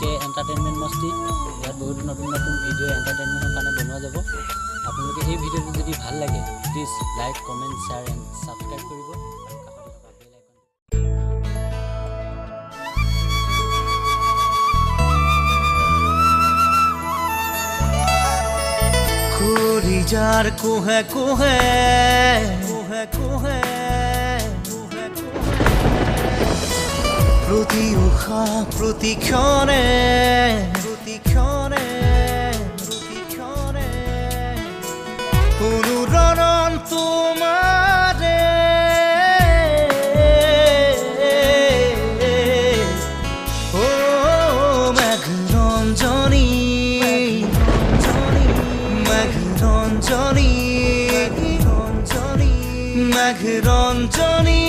কে entertainment মস্তি। ইয়াত বহুত নতুন নতুন ভিডিঅ' এণ্টাৰটেইনমেণ্টৰ কাৰণে বনোৱা যাব। আপোনালোকে এই ভিডিঅ'টো যদি ভাল লাগে please like comment share and subscribe কৰিব আৰু কাষতে থকা বেল আইকনটো খুৰি যাৰ কোহে কোহে কোহে কোহে প্ৰতি উশাহ প্ৰতিক্ষণে প্ৰতিক্ষণে প্ৰতিক্ষণে অনুৰণন তোমাৰে ও মেঘৰঞ্জনী মেঘৰঞ্জনী মেঘৰঞ্জনী